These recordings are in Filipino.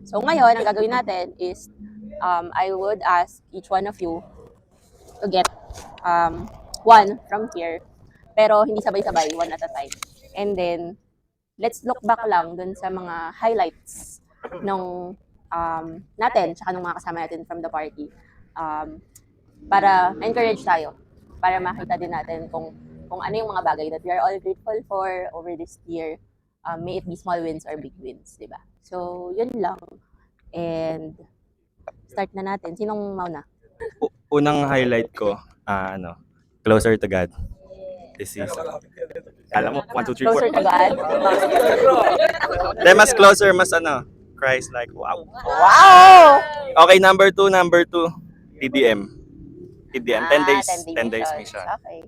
So ngayon, ang gagawin natin is I would ask each one of you to get one from here. Pero hindi sabay-sabay, one at a time. And then, let's look back lang dun sa mga highlights nung natin, tsaka nung mga kasama natin from the party. Para encourage tayo. Para makita din natin kung ano yung mga bagay that we are all grateful for over this year. May it be small wins or big wins, di ba? So, yun lang. And, start na natin. Sinong mauna? Unang highlight ko, closer to God. This is, alam mo, 1, 2, 3, 4. Closer to God? Then mas closer, mas Christ like, wow. Wow! Okay, number 2, TDM. 10 days, 10 days mission. Okay.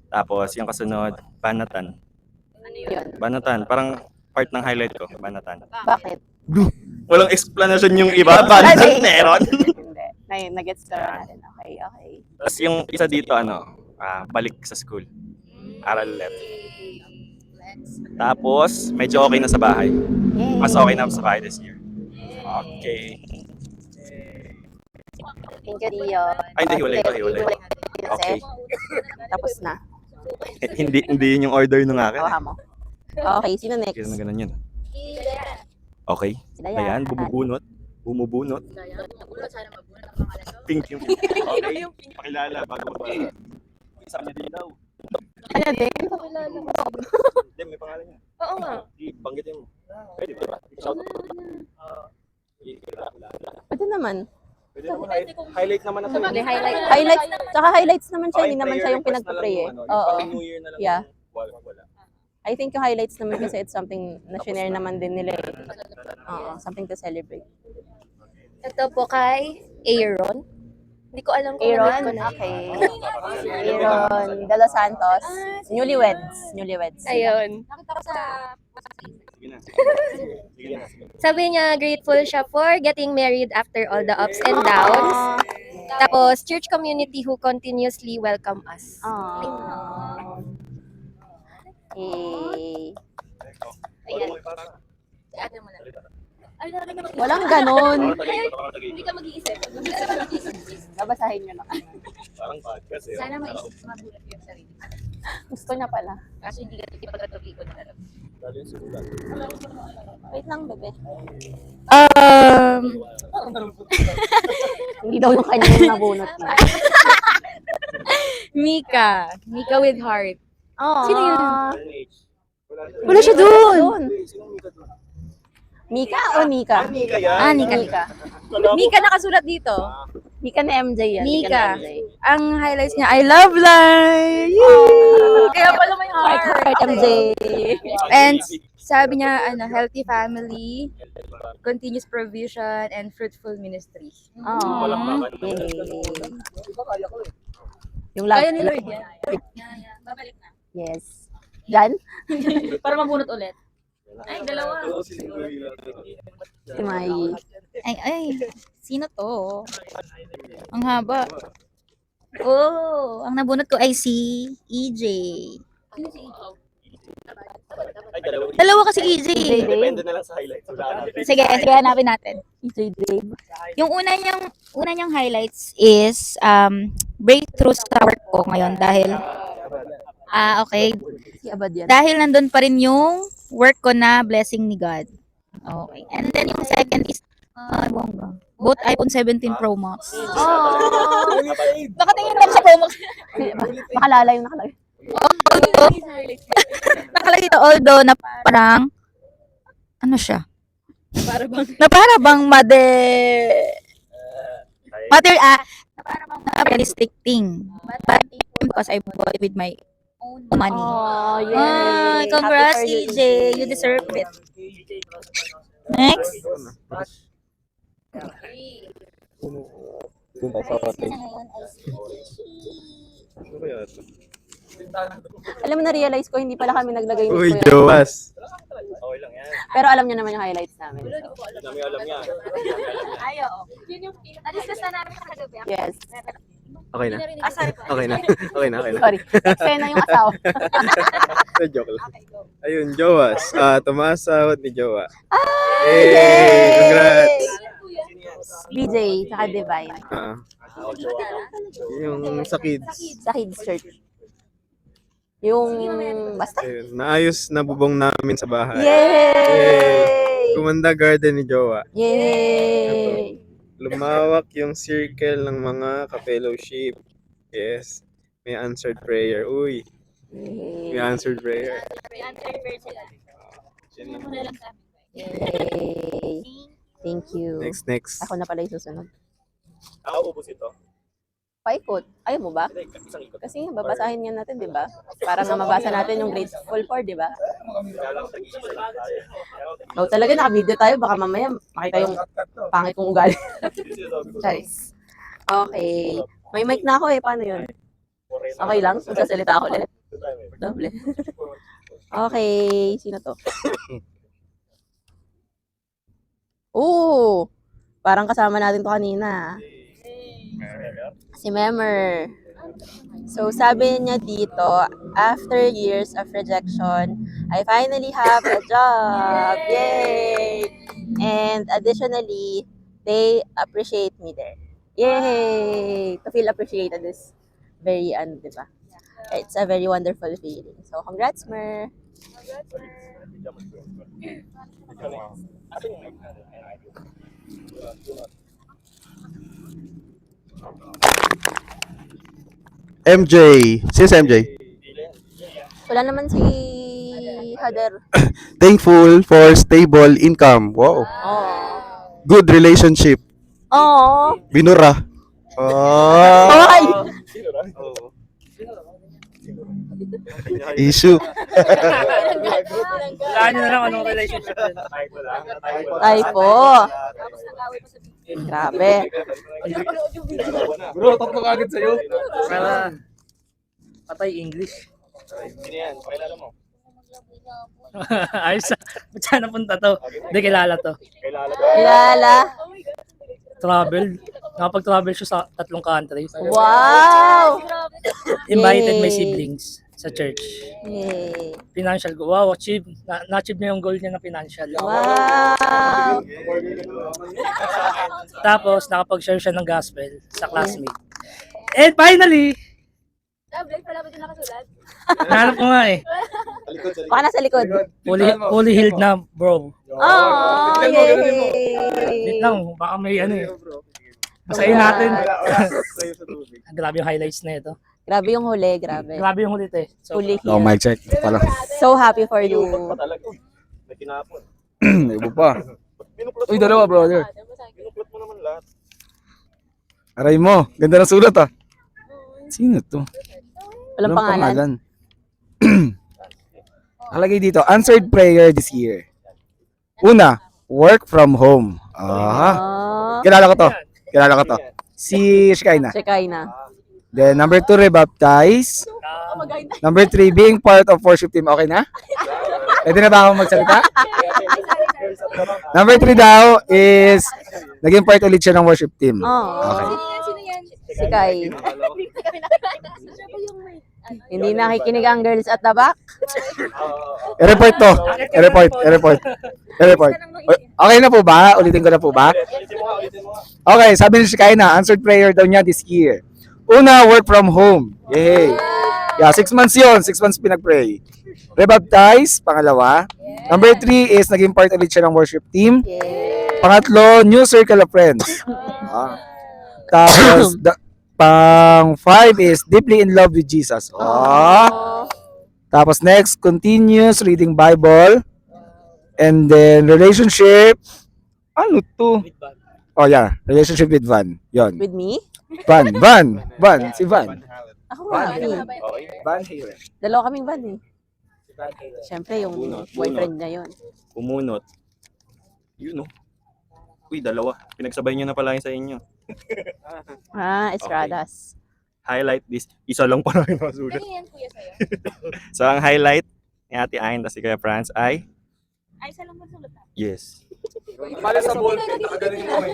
Tapos, yung kasunod, Banatan. Ano yun? Banatan, parang part ng highlight ko, Banatan. Bakit? Walang explanation yung iba, Banatan meron. Hindi. Nag-gets ko natin. Okay. Tapos yung isa dito, balik sa school. Aral ulit. Tapos, medyo okay na sa bahay. Yay. Mas okay na sa bahay this year. Okay. Thank you, Dio. Ay, hindi, hiwalay. Okay. Tapos na. hindi yun yung order nung akin. Kawaha mo. Okay, sino next? Kaya na ganun yun. Okay. Si Dayan. Dayan, bumubunot. Pink yung pink. Okay. Pakilala bago pa. Isa niya din daw. Ano din? Hindi, may pangalan niya. Oo nga. Banggitin mo. Pwede ba? Shout out. Pwede naman. Pwede naman. Highlight naman na tayo. Highlights. Tsaka highlights naman siya. Hindi naman siya yung pinagpa-pray eh. Oo. New Year na lang. Yeah. Wala. I think yung highlights naman kasi it's something na shinare naman din nila eh. Oo, something to celebrate. Ito po kay Aaron. Hindi ko alam kung Aaron, ano ko na. okay. Aaron De Los Santos. Newlyweds. Ayun. Nakita ko sa Sige na. Sabi niya, grateful siya for getting married after all the ups and downs. Tapos, church community who continuously welcome us. Aww. Yay. Ayan. ano mo lang. Ay, Walang ganon. hindi ka mag-iisip. Babasahin nyo na. Parang podcast eh. Sana maisip mabulat yung sarili. Gusto niya pala. Kaso hindi ka ipagkatuloy ko na alam. Wait lang, bebe. Um, Hindi daw yung kanya yung nabunot niya. Mika with heart. Aww. Sino yun? Wala siya doon. Mika o Nika? Mika yan. Nika. Mika nakasulat dito. Mika na MJ yan. Mika. na MJ. Ang highlights niya, I love life! Kaya pala may Heart, MJ. And sabi niya, healthy family, continuous provision, and fruitful ministry. Aww. Yay. Yung love. Kaya ni Lord yan. Babalik na. Yes. Jan? Para mabunot ulit. Ay, dalawa. Si Mai. Ay, sino to? Ang haba. Oh, ang nabunot ko ay si EJ. Ano si EJ? Dalawa kasi EJ. Depende na lang sa highlights. Wala na. Sige, hanapin natin. EJ Dave. Yung una niyang highlights is breakthrough sa work ko ngayon dahil okay. Si Abad yan. Dahil nandun pa rin yung work ko na blessing ni God. Okay. And then yung second is bongga. Both iPhone 17 Pro Max. Nakatingin lang sa Pro Max. Makalala yung nakalagay. Nakalagay ito although na parang ano siya? Para bang Na para bang materialistic thing. But because I bought it with my own money. Oh, yay. Congrats Happy for you, EJ. You deserve it. Next. Alam mo, na-realize ko, hindi pala kami naglagay Uy, nito. Joas. Okay lang yan. Pero alam niyo naman yung highlights namin. Dami alam yan. ayaw. Yun yung na-discuss na namin sa kagabi. Yes. Okay na. Asal ko. Okay na. Sorry. Eksena yung asawa. Joke lang. Ayun, Joas. Tumaas sahod ni Jowa. Yay! Congrats. BJ, tsaka Divine. Yung sa kids. Sa Kids Church. Yung, basta. Ayun, naayos na bubong namin sa bahay. Yay! Gumanda garden ni Jowa. Yay! Lumawak yung circle ng mga ka-fellowship. Yes. May answered prayer. Uy, may answered prayer. Yay! Thank you. Next. Ako na pala yung susunod. Ako ubos ito. Paikot. Ayaw mo ba? Kasi nga, babasahin nga natin, di ba? Para nga mabasa natin yung Grateful for, di ba? So, talaga naka-video tayo. Baka mamaya makita yung pangit kong ugali. Charis. Okay. May mic na ako eh. Paano yun? Okay lang? Magsasalita ako ulit. Doble. Okay. Sino to? Oo. Parang kasama natin to kanina. Si Memer. So, sabi niya dito, after years of rejection, I finally have a job. Yay! And additionally, they appreciate me there. Yay! To feel appreciated is very, di ba? It's a very wonderful feeling. So, congrats, Mer. MJ. Since MJ. Wala naman si Hader. Thankful for stable income. Wow. Oh. Good relationship. Oh. Binura. Oh. Ay! Issue. Wala nyo na lang anong relationship yun. Typo. Grabe. Bro, tatlo agad sa'yo. Para patay English. Ayos ah. Ba't saan napunta to? Hindi, kilala to. Kilala. Travel. Nakapag-travel siya sa 3 countries. Wow! Invited my Yay. siblings sa church. Yay. Financial goal. Wow, achieve. Na-achieve niya yung goal niya na financial. Wow! Tapos, nakapag-share siya ng gospel sa classmate. And finally, Tablet pala ba din nakasulat? nahanap ko nga eh. Baka nasa likod. Fully healed na, bro. Oh, yay! Wait lang, baka may ano eh. Basahin natin. Grabe yung highlights na ito. Grabe yung huli, grabe. Grabe yung ulit eh. So, Huli Oh, here. mic check. Pala. So happy for you. Ibo pa. Uy, dalawa, brother. Aray mo. Ganda ng sulat ah. Sino to? Walang pangalan. Nakalagay dito, answered prayer this year. Una, work from home. Oh, Kilala ko to. Si Shikaina. Shekinah. Then, number 2, rebaptize. Number 3, being part of worship team. Okay na? Pwede na ba ako magsalita? Number 3 daw is naging part ulit siya ng worship team. Oh, Okay. Sino yan? si Kai. Hindi nakikinig ang girls at the back. I-report to. I-report. Okay na po ba? Ulitin ko na po ba? Okay, sabi ni Shikaina, answered prayer daw niya this year. Una, work from home. Yay! Yeah, 6 months yun. 6 months pinag-pray. Rebaptize, pangalawa. Number 3 is naging part ulit siya ng worship team. Yay! Pangatlo, new circle of friends. Tapos, pang 5 is deeply in love with Jesus. Oh, Tapos next, continuous reading Bible. And then, relationship. Ano to? Oh yeah, relationship with Van. Yon. with me? Van. Si Van. Ako nga, me. Van Halen. Dalawa kaming van eh. Siyempre, yung boyfriend niya yun. Kumunot. Yun oh. Uy, dalawa. Pinagsabay nyo na pala yun sa inyo. Ah, Estradas. Highlight this. Isa lang pala yung nasulat. Ano yan, kuya, sa'yo? So, ang highlight ni Ate Ayn at si Kuya Franz ay Ay, isa lang ba sulat? yes.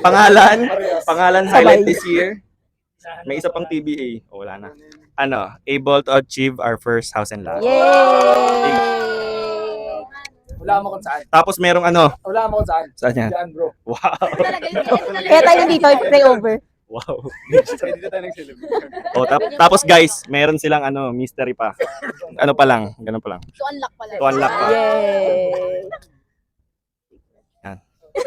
Pangalan highlight this year. May isa pang TBA. O, wala na. Able to achieve our first house and lot. Yay! Wala mo kung saan. Tapos merong ano. Wala mo kung saan. Saan yan? Diyan, bro. Wow. Kaya tayo nandito, pray over. Wow. Dito tayo nag-celebrate. Oh, tapos guys, meron silang ano, mystery pa. Ano pa lang, ganun pa lang. So, unlock pala. To unlock pa. Yay!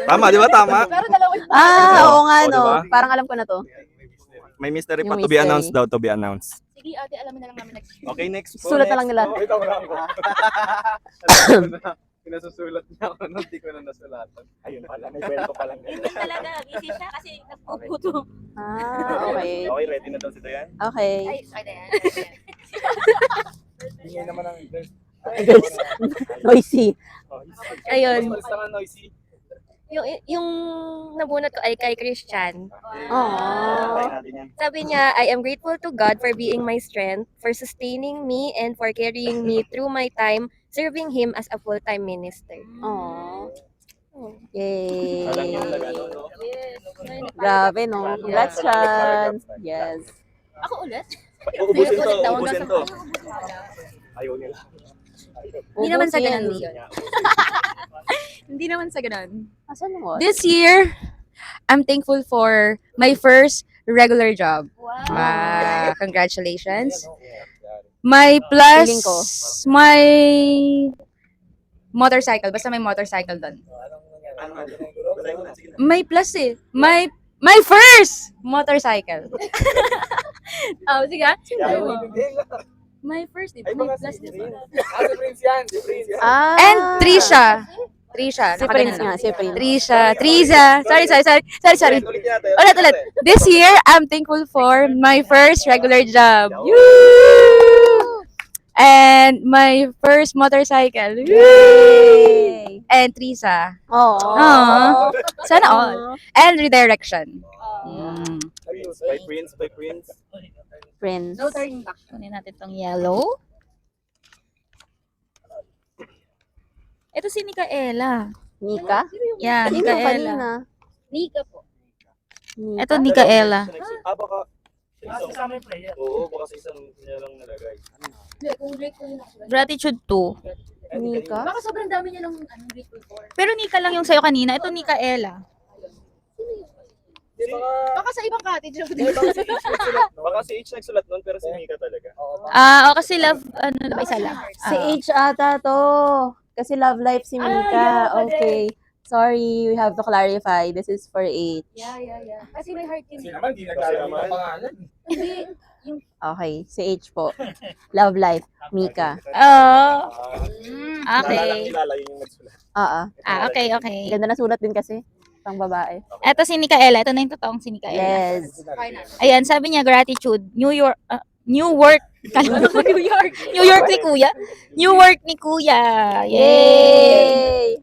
Tama, di ba? Tama. Pero dalawa yung Oo nga, Oh, no. diba? Parang alam ko na to. May mystery pa Yung to be mystery. announced daw, to be announced. Sige, ate, alamin na lang namin next year. Okay, next po. Sulat na lang nila. Wait, wala ko. Pinasusulat niya ako nung di ko na nasulatan. Ayun pala, may kwento pa lang. Hindi talaga. Busy siya kasi nagpuputo. Okay. Okay, ready na daw si Dayan? Okay. Ay, sorry na yan. Tingin naman ang Girls, noisy. Ayun. Basta nga noisy. Yung nabunot ko ay kay Christian. Aww. Sabi niya, I am grateful to God for being my strength, for sustaining me, and for carrying me through my time serving Him as a full-time minister. Aww. Alam niyo Yay. talaga, no? Grabe, no? Congrats, Chan. Yes. Ako ulit? Uubusin to, Ulit daw, uubusin hanggang to. Ayaw nila. Hindi naman sa Ubusin. ganun, Leon. Hindi naman sa ganun. Asan mo? This year, I'm thankful for my first regular job. Wow. Congratulations. My plus, Feeling ko. my motorcycle. Basta may motorcycle doon. May plus eh. My first motorcycle. Oh, sige. My first, di ba? May plus, di ba? Si Prince yan. Si Prince yan. And Trisha. Trisha. Si Prince nga, si Prince. Triza. Sorry. Ulit. This year, I'm thankful for my first regular job. Woo! And my first motorcycle. Woo! Yay! And Triza. Aww. Sana all. And redirection. By Prince. Prince. No turning back. Kunin natin tong yellow. Ito si Micaela. Nika? Yan, Sino Micaela. kanina? Nika po. Nika? Ito Micaela. Baka Kasama yung player. Oo, baka sa isang niya lang nalagay. Hindi, kung grateful yun ako. Gratitude 2. Nika? Baka sobrang dami niya lang grateful for. Pero Nika lang yung sa'yo kanina. Ito Micaela. Baka sa ibang cottage. Baka si H nagsulat nun, pero si Mika talaga. O kasi love, ano ba isa lang? Si H ata to. Kasi love life si Mika. Okay. Sorry, we have to clarify. This is for H. Yeah. Kasi may heart yun. Kasi naman, di naglalaro ng pangalan. Hindi. Okay, si H po. Love life, Mika. Oh. Okay. Okay. Kilala yun yung nagsulat. Okay. Ganda na sulat din kasi. Pang babae. Ito si Micaela. Ito na yung totoong si Micaela. Yes. Ayan, sabi niya gratitude. New work. New York ni Kuya. New work ni Kuya. Yay!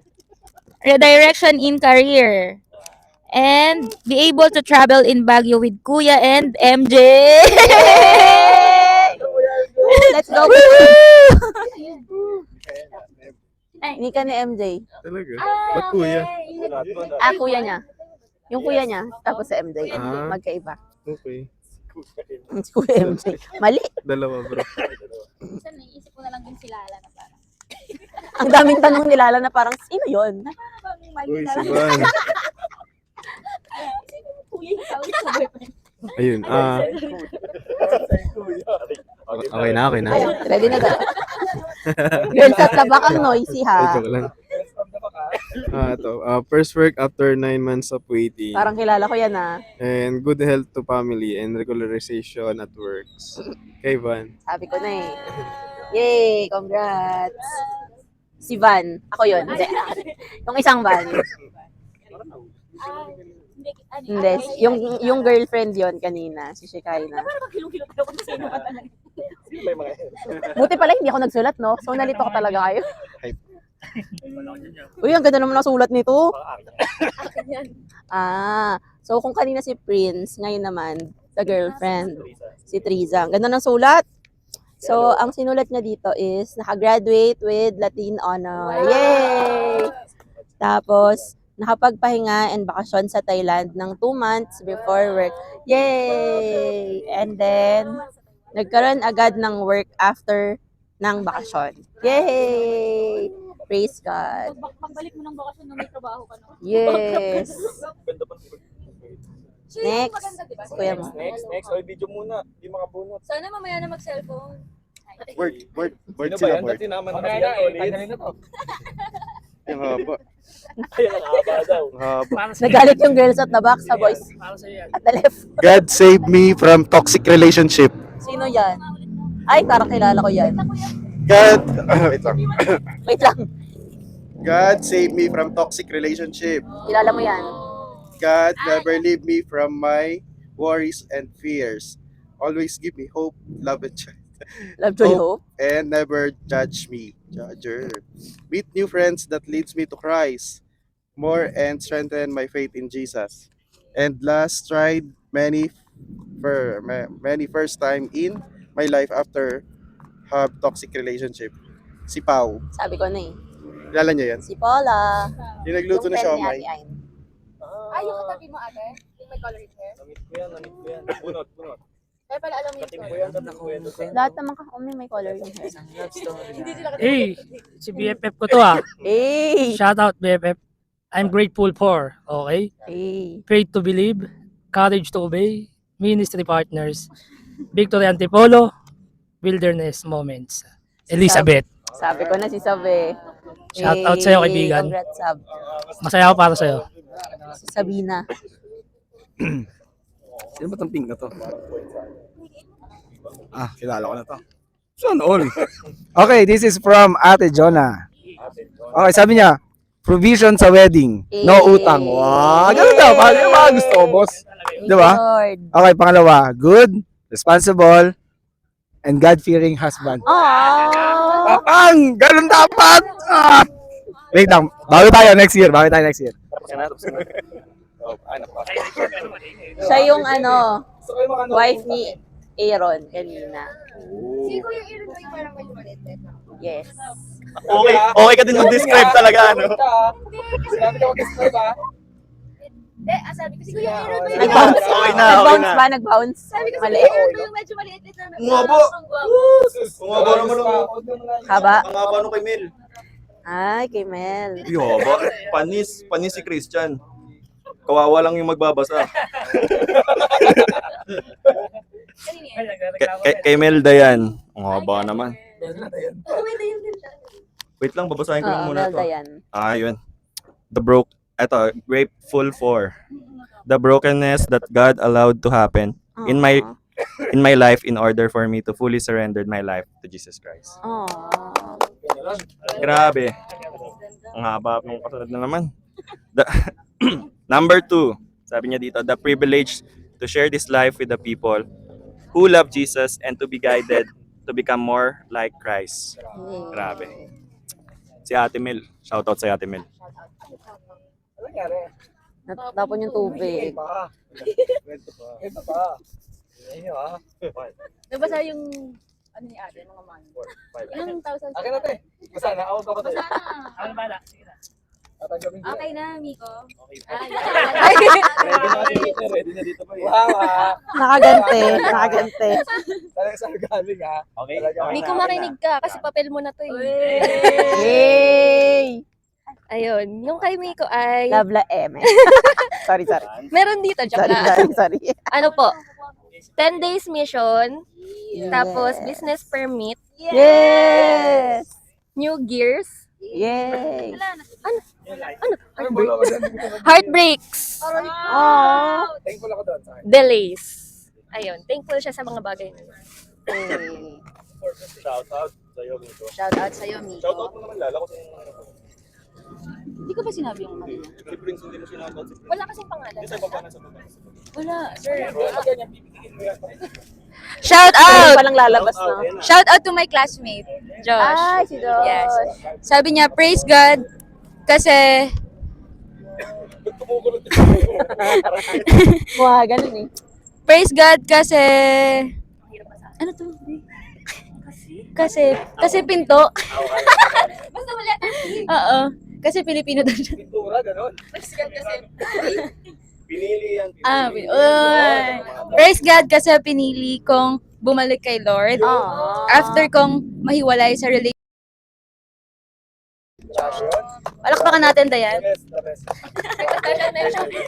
Redirection in career. And be able to travel in Baguio with Kuya and MJ. Let's go. Mika ni MJ. Talaga? Ba't kuya? Kuya niya. Yung kuya niya, tapos sa MJ. Ah. Magkaiba. Okay. Si Kuya MJ. Mali. Dalawa, bro. Minsan naiisip ko na lang din sila na parang. Ang daming tanong nilala na parang, sino yun? Uy, si Van. Ayun, okay na. Ready na ba? Girls at the back ang noisy ha. Ito lang. First work after 9 months of waiting. Parang kilala ko yan ha. And good health to family and regularization at works. Kay Van. Sabi ko na eh. Yay! Congrats! Si Van. Ako yun. Hindi. Yung isang Van. Hindi. Yung girlfriend yon kanina. Si Shekinah. Buti pala hindi ako nagsulat, no? So, nalito ko talaga kayo. Uy, ang ganda naman ang sulat nito. So kung kanina si Prince, ngayon naman, the girlfriend, si Triza. Ang ganda ng sulat. So, ang sinulat niya dito is, nakagraduate with Latin Honor. Yay! Tapos, nakapagpahinga and bakasyon sa Thailand ng 2 months before work. Yay! And then, nagkaroon agad ng work after ng bakasyon. Yay! Praise God. Pagbalik mo ng bakasyon na may trabaho ka na. Yes. Next. Kuya mo. Next. Oy, video muna. Di makabunot. Sana mamaya na mag-cellphone. Word Sino ba sila, yan? word. Dati naman Mamaya kasi na yan eh. ulit. Tanggalin na to. Ang haba. Ay, ang haba daw. Ang haba. Para sa Nagalit yung girls at the back sa boys Para sa yan. at the left. God save me from toxic relationship. Sino yan? Ay, kakilala ko yan. God, wait lang. Wait lang. God save me from toxic relationship. Kilala mo yan. God never leave me from my worries and fears. Always give me hope, love, and joy. Love, joy, hope. And never judge me. Judger. Meet new friends that leads me to Christ more and strengthen my faith in Jesus. And last, tried many first time in my life after have toxic relationship. Si Pau. Sabi ko na eh. Kilala niyo yan? Si Paula. Yung nagluto Yung na friend ni siomay. Ate Ayn. Ay, yung katabi mo ate? Yung may colored hair? Namit ko yan. Bunot. Kaya pala alam mo yung Kating story. ko yan. Kating ko yan. Lahat naman kami may color yung hair. Eh, si BFF ko to ah. Hey! Shout out BFF. I'm grateful for, okay? Hey! Faith to believe, courage to obey, ministry partners, Victory Antipolo, wilderness moments. Elizabeth, Sabi ko na si Sabe. shout out sa'yo kaibigan. Congrats, Sab. Masaya ako para sa'yo. Si Sabina. Sino ba itong pink na to? Kilala ko na to. Saan all? Okay, this is from Ate Jonah. Okay, sabi niya, provision sa wedding, no utang. Wow, ganun daw. Yung mga gusto ko, boss. Thank Di ba? you, Lord. Okay, pangalawa, good, responsible, and God-fearing husband. Aww! Papang! Ganun dapat! Wait lang, bawi tayo next year. Siya yung wife ni Aaron kanina. Si Kuya Aaron ko yung parang medyo maliit. Yes. Okay ka din mag-describe talaga, ano? Hindi, sabi ko si Kuya Aaron ko yung Nag-bounce. Okay na. Nag-bounce ba? Nag-bounce? Sabi ko si Maliit. Kuya Aaron ko yung medyo maliit na. Ngabo! Ngabo naman ang... Haba? Ang haba nung kay Mel. Ay, kay Mel. Yoba. Panis si Christian. Kawawa lang yung magbabasa. Kay Mel Dayan. Ang haba naman. Wait lang, babasahin ko lang Oo, muna Mel to. Dayan. Yun. Grateful for the brokenness that God allowed to happen in my life in order for me to fully surrender my life to Jesus Christ. Aww. Grabe. Ang haba ng kasunod na naman. Number 2, sabi niya dito, the privilege to share this life with the people who love Jesus and to be guided to become more like Christ. Grabe. Si Ate Mel. Shoutout sa Ate Mel. Natapon yung tubig. Nabasa yung ano ni ate, mga man. Ilang thousand? Akin na, te. Basta na, ako pa. Ano bala? Sige na. Okay na, Miko. Ready na dito pa. Nakagante. Talagang saan galing ha? Okay. Miko, makinig ka kasi papel mo na to eh. Yay! Ayun, yung kay Miko ay Labla M. Sorry. meron dito, joke lang. Sorry. Ano po? 10 days mission, tapos business permit, Yes! new gears, Yay! heartbreaks, Aww. Thankful ako doon. delays. Ayun, thankful siya sa mga bagay na yun. Shoutout sa'yo, Miko. Shout out sa'yo, Miko. Shoutout mo naman, Lala, kasi Hindi ko ba sinabi yung kanina? si Prince hindi mo sinoutout. Wala kasing pangalan. Sa baba na sa baba. Wala, sir. Shout Ano out! palang lalabas na? Shout out to my classmate, Josh. Ay, si Josh. Yes. Sabi niya, praise God kasi Wah, ganun eh. praise God kasi ano to? Kasi pinto. Basta wala. Oo. Kasi Pilipino daw siya. Pintura, gano'n. Pinili yan. Praise God kasi pinili kong bumalik kay Lord. Aww. After kong mahiwalay sa relationship Palakpakan natin, Dayan.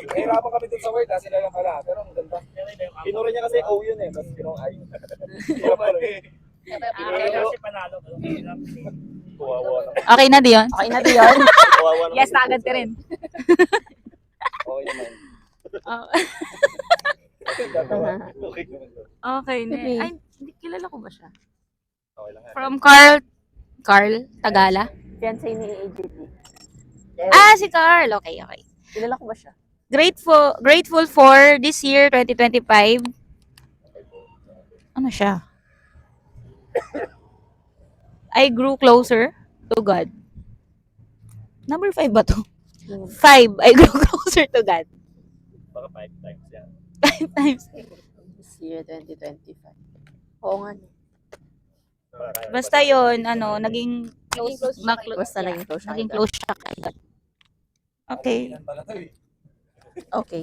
Nahirapan kami dun sa word, sila lang pala. Pero ang ganda. Pinuro niya kasi O yun eh. Tapos pinong I. Kasi panalo. Kawawa naman. Okay na, Dion? Okay na, Dion? Kawawa naman. Yes, na agad ka rin. Okay naman. Okay naman. Okay na. Okay. Ay, hindi kilala ko ba siya? Okay lang. From Carl Tagala? Fiancé ni AJT. Ah, si Carl. Okay, okay. Kilala ko ba siya? Grateful for this year, 2025. Ano siya? I grew closer to God. Number 5 ba to? 5. I grew closer to God. Baka 5 times yan. 5 times. This year, 2025. Oo nga. Basta yon ano, naging close. Basta naging close siya. Naging close siya kay God. Okay. Okay.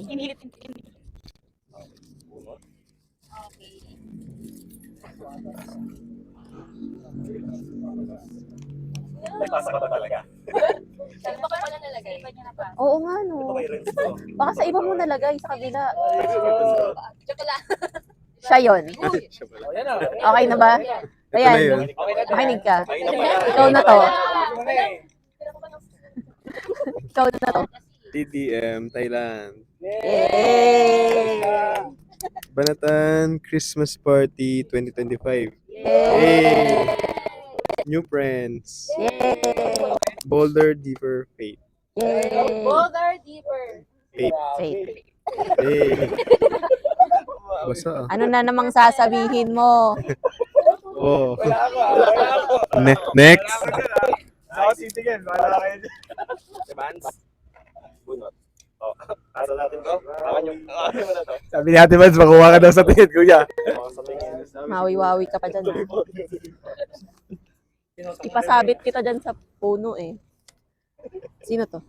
May pasa ka ba talaga? Oo nga, no. Ito may rinse to. Baka sa iba mo nalagay, sa kabila. Siya yun. Okay na ba? Ayan, makinig ka. Ay, na pala. Ikaw na to. Ikaw na to. TTM, Thailand. Yay! Banatan Christmas Party 2025. Yay! New friends. Yay! Boulder Deeper Faith. Yay! Faith. Faith. Hey. Basta. Ano na namang sasabihin mo? Oh. Next. Ako sitigil. Wala kayo dyan. Si Vance. Bunot. Oh, asa natin to? Akan yung... Akan mo na to. Sabi ni Ate Vance, makuha ka daw sa tingin, kuya. Oh, sa tingin. Mawi-wawi ka pa dyan. Ha? Ipasabit kita dyan sa puno eh. Sino to?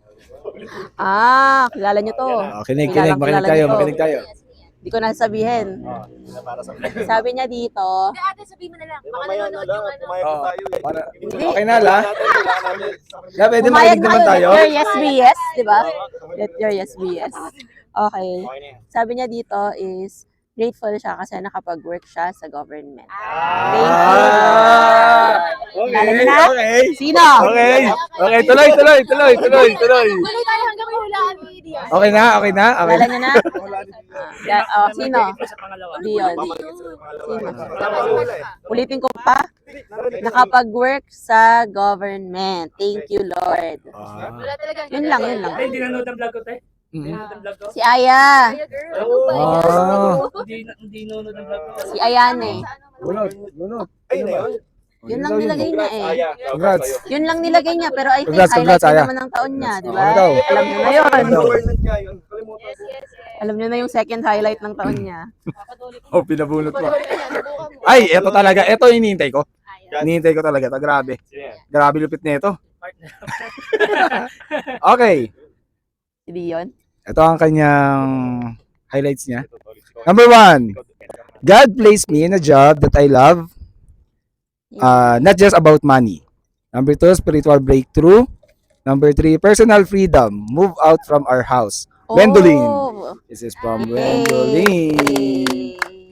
Ah, kilala nyo to. Kinig, Kilalang makinig kilala tayo, nyo to. makinig tayo. Hindi ko na sabihin. Para sa Sabi niya dito, Ate, sabihin mo na lang. Baka mamaya na nanonood lang. yung ano. Pumayag Oo. tayo eh. Para- Hindi. Okay na, la? Yeah, pwede pumayag makinig naman na tayo. let your yes be yes, di ba? Let your yes be yes. Okay. Okay na yan. Sabi niya dito is, grateful siya kasi nakapag-work siya sa government. Ah, Thank you. Kilala niyo na? okay. Sino? Okay. Okay, tuloy. Tuloy tayo hanggang mahulaan mo, Dion. Okay na. Kilala niyo na? Sino? Sa pangalawa. Dion. Sino? Ulitin ko pa. Nakapag-work sa government. Thank you, Lord. Wala talaga. Yun lang. Ay, hindi nanonood ang vlog ko, te. Mhm. Hindi nanonood ang vlog ko. Si Aya. Ay, girl. Ah. Hindi nanonood ang vlog ko. Si Ayane. Lunod. Ay, na yun. Yun lang nilagay niya eh. Aya. Congrats. Yun lang nilagay niya. Pero I think Congrats, highlight Aya. naman ng taon niya. Di ba? Ano daw? Alam niyo na yun. Government nga yun. Kalimutan ko. Alam niyo na yung second highlight ng taon niya. Oh, pinabunot mo. Ay, eto talaga. Eto hinihintay ko. Hinihintay ko talaga. Ito, grabe. Sino yan? Grabe lupit nito. Okay. Si Dion. Ito ang kanyang highlights niya. Number 1. God placed me in a job that I love. Not just about money. Number 2, spiritual breakthrough. Number 3, personal freedom. Move out from our house. Wendolin. Oh. This is from Yay. Wendolin.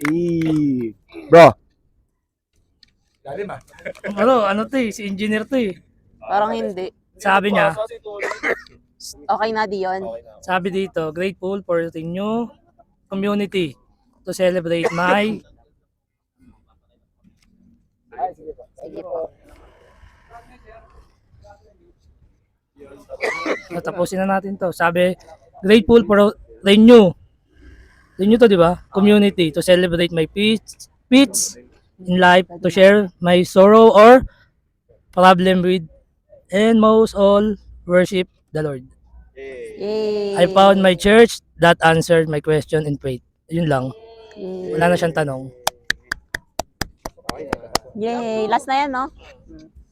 Hey. Bro. Ano to eh, si engineer to eh. Parang hindi. Sabi niya, Okay na, Dion. sabi dito, grateful for the new community to celebrate my Sige po. Tapusin na natin to. Sabi, grateful for renew. Renew to, di ba? Community to celebrate my peace in life, to share my sorrow or problem with, and most all, worship the Lord. Yay. I found my church that answered my question and prayed. Yun lang. Yay. Wala na siyang tanong. Yay. Last na yan, no?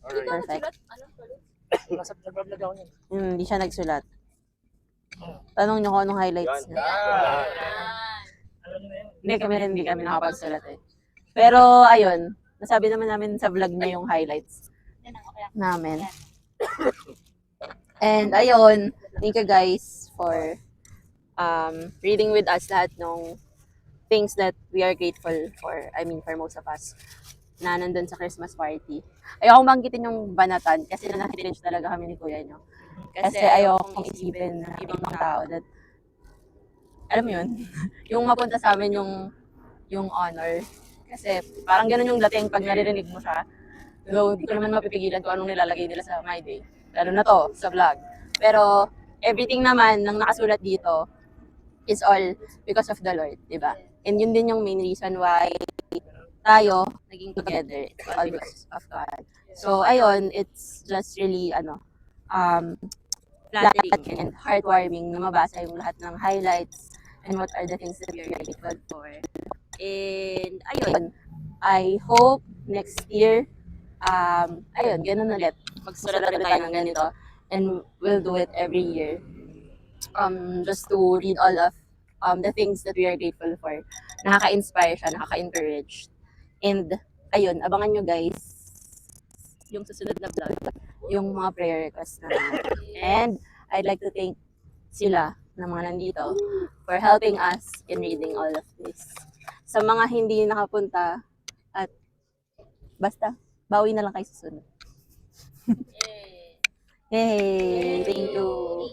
Perfect. Hindi siya nagsulat. Tanong niyo kung anong highlights niya. Hindi kami nakapagsulat eh. Pero, ayun. Nasabi naman namin sa vlog niya yung highlights namin. And ayun, thank you guys for reading with us lahat ng things that we are grateful for. I mean, for most of us na nandun sa Christmas party. Ayoko banggitin yung banatan kasi na-challenge talaga kami ni Kuya, no? Kasi ayoko isipin na ibang tao that, alam mo yun, yung mapunta sa amin yung honor. Kasi parang ganun yung dating pag naririnig mo siya. Though, hindi ko naman mapipigilan kung anong nilalagay nila sa My Day. Lalo na to, sa vlog. Pero, everything naman ng nakasulat dito is all because of the Lord, di ba? And yun din yung main reason why tayo naging together. It's all because of God. So, ayun, it's just really, flattering and heartwarming na mabasa yung lahat ng highlights and what are the things that we are grateful for. And, ayun, I hope next year, ayun, ganun ulit. Magsusulat ulit tayo ng ganito. And we'll do it every year. Just to read all of the things that we are grateful for. Nakaka-inspire siya, nakaka-encourage. And, ayun, abangan nyo guys yung susunod na vlog, yung mga prayer requests namin. And, I'd like to thank sila na mga nandito for helping us in reading all of this. Sa mga hindi nakapunta, at basta, bawi na lang kayo sa sunod. Yay! Thank you!